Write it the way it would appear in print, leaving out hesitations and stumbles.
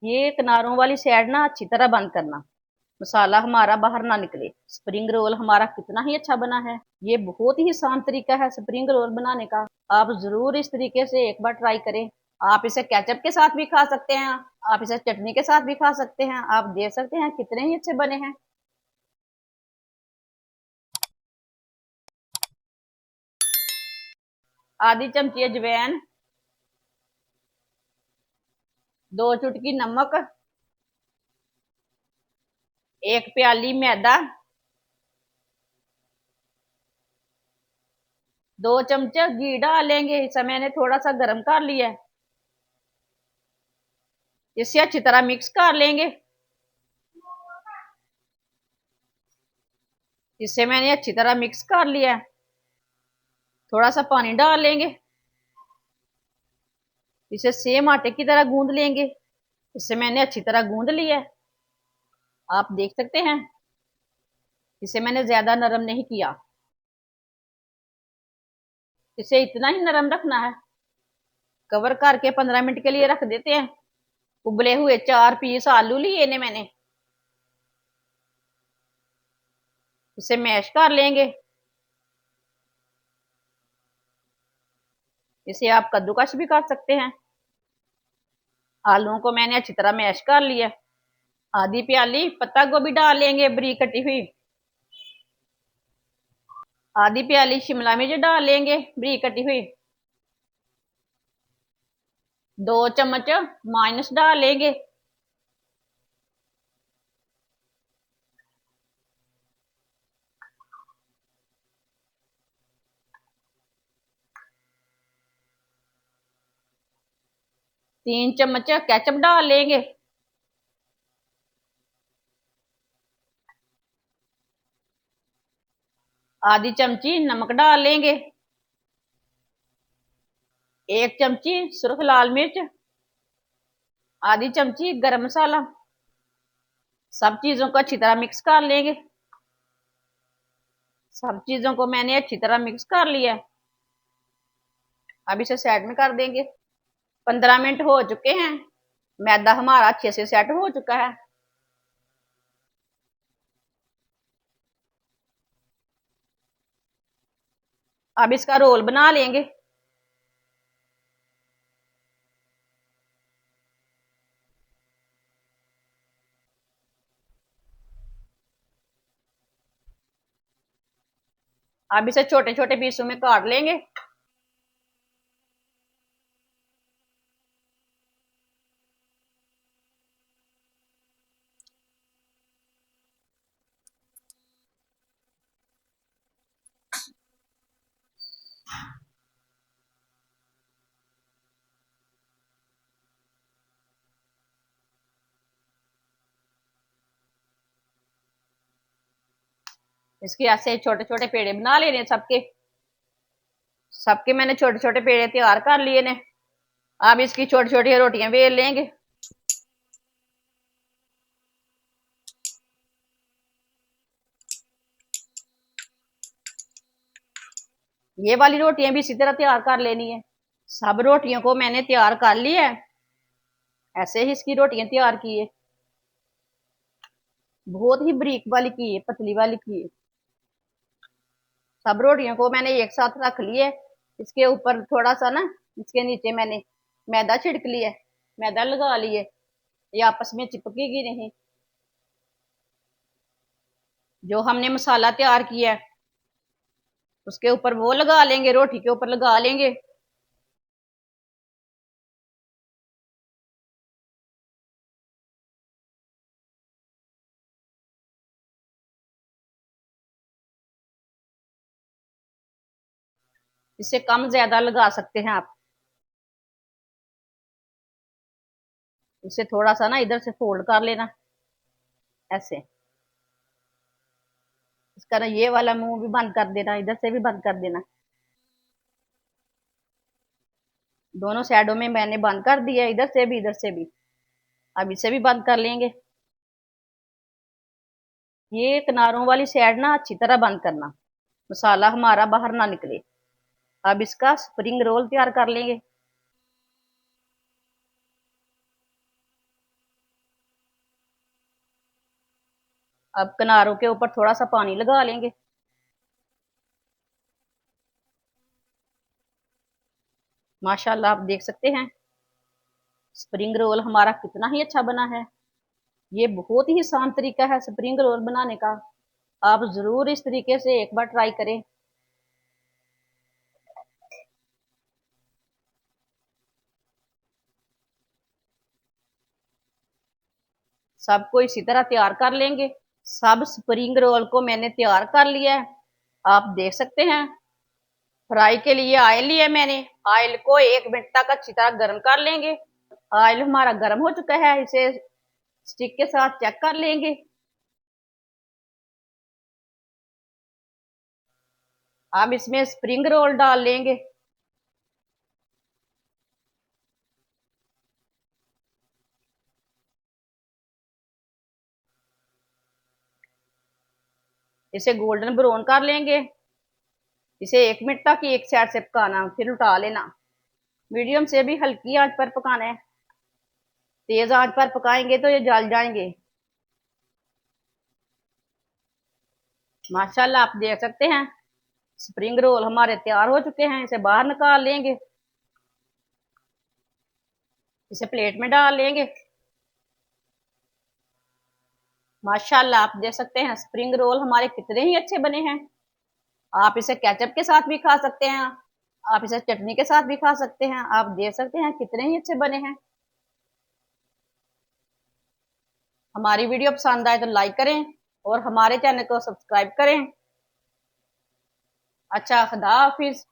ये किनारों वाली साइड ना अच्छी तरह बंद करना, मसाला हमारा बाहर ना निकले। स्प्रिंग रोल हमारा कितना ही अच्छा बना है। ये बहुत ही आसान तरीका है स्प्रिंग रोल बनाने का। आप जरूर इस तरीके से एक बार ट्राई करें। आप इसे केचप के साथ भी खा सकते हैं, आप इसे चटनी के साथ भी खा सकते हैं। आप देख सकते हैं कितने ही अच्छे बने हैं। आधी चमची अजवाइन, 2 चुटकी नमक, 1 प्याली मैदा, 2 चमचे घी डालेंगे। इसे मैंने थोड़ा सा गर्म कर लिया है। इसे अच्छी तरह मिक्स कर लेंगे। इसे मैंने अच्छी तरह मिक्स कर लिया है। थोड़ा सा पानी डाल लेंगे। इसे सेम आटे की तरह गूंद लेंगे। इसे मैंने अच्छी तरह गूंद लिया है। आप देख सकते हैं इसे मैंने ज्यादा नरम नहीं किया। इसे इतना ही नरम रखना है। कवर करके 15 मिनट के लिए रख देते हैं। उबले हुए 4 पीस आलू लिए ने मैंने। इसे मैश कर लेंगे। इसे आप कद्दूकस भी कर सकते हैं। आलूओं को मैंने अच्छी तरह मैश कर लिया। आधी प्याली पत्ता गोभी डाल लेंगे बारीक कटी हुई। आधी प्याली शिमला मिर्च डाल लेंगे बारीक कटी हुई। 2 चम्मच माइनस डाल लेंगे। 3 चम्मच केचप डाल लेंगे। आधी चमची नमक डाल लेंगे। 1 चमची सुरख लाल मिर्च। आधी चमची गरम मसाला। सब चीजों को अच्छी तरह मिक्स कर लेंगे। सब चीजों को मैंने अच्छी तरह मिक्स कर लिया है। अब इसे साइड में कर देंगे। 15 मिनट हो चुके हैं। मैदा हमारा अच्छे से सेट हो चुका है। अब इसका रोल बना लेंगे। अब इसे छोटे छोटे पीसों में काट लेंगे। इसके ऐसे छोटे छोटे पेड़े बना लेने सबके। सबके मैंने छोटे छोटे पेड़े तैयार कर लिए ने। अब इसकी छोटी छोटी रोटियां बेल लेंगे। ये वाली रोटियां भी इसी तरह तैयार कर लेनी है। सब रोटियों को मैंने तैयार कर लिया है। ऐसे ही इसकी रोटियां तैयार की है। बहुत ही बारीक वाली की है, पतली वाली की है। सब रोटियों को मैंने एक साथ रख लिए। इसके ऊपर थोड़ा सा ना, इसके नीचे मैंने मैदा छिड़क लिया, मैदा लगा लिए। ये आपस में चिपकेगी नहीं। जो हमने मसाला तैयार किया है उसके ऊपर वो लगा लेंगे, रोटी के ऊपर लगा लेंगे। इससे कम ज्यादा लगा सकते हैं आप। इसे थोड़ा सा ना इधर से फोल्ड कर लेना ऐसे। इसका ना ये वाला मुंह भी बंद कर देना, इधर से भी बंद कर देना। दोनों साइडों में मैंने बंद कर दिया, इधर से भी इधर से भी। अब इसे भी बंद कर लेंगे। ये किनारों वाली साइड ना अच्छी तरह बंद करना, मसाला हमारा बाहर ना निकले। अब इसका स्प्रिंग रोल तैयार कर लेंगे। अब किनारों के ऊपर थोड़ा सा पानी लगा लेंगे। माशाल्लाह आप देख सकते हैं स्प्रिंग रोल हमारा कितना ही अच्छा बना है। ये बहुत ही आसान तरीका है स्प्रिंग रोल बनाने का। आप जरूर इस तरीके से एक बार ट्राई करें। सबको इसी तरह तैयार कर लेंगे। सब स्प्रिंग रोल को मैंने तैयार कर लिया है। आप देख सकते हैं फ्राई के लिए ऑयल लिया मैंने। ऑयल को 1 मिनट तक अच्छी तरह गर्म कर लेंगे। ऑयल हमारा गर्म हो चुका है, इसे स्टिक के साथ चेक कर लेंगे। अब इसमें स्प्रिंग रोल डाल लेंगे। इसे गोल्डन ब्राउन कर लेंगे। इसे 1 मिनट तक ही एक साइड से पकाना, फिर उल्टा लेना। मीडियम से भी हल्की आंच पर पकाना है। तेज आंच पर पकाएंगे तो ये जल जाएंगे। माशाल्लाह आप देख सकते हैं स्प्रिंग रोल हमारे तैयार हो चुके हैं। इसे बाहर निकाल लेंगे। इसे प्लेट में डाल लेंगे। माशाल्लाह आप देख सकते हैं स्प्रिंग रोल हमारे कितने ही अच्छे बने हैं। आप इसे केचप के साथ भी खा सकते हैं। आप इसे चटनी के साथ भी खा सकते हैं। आप देख सकते हैं कितने ही अच्छे बने हैं। हमारी वीडियो पसंद आए तो लाइक करें और हमारे चैनल को सब्सक्राइब करें। अच्छा, खुदा हाफिज।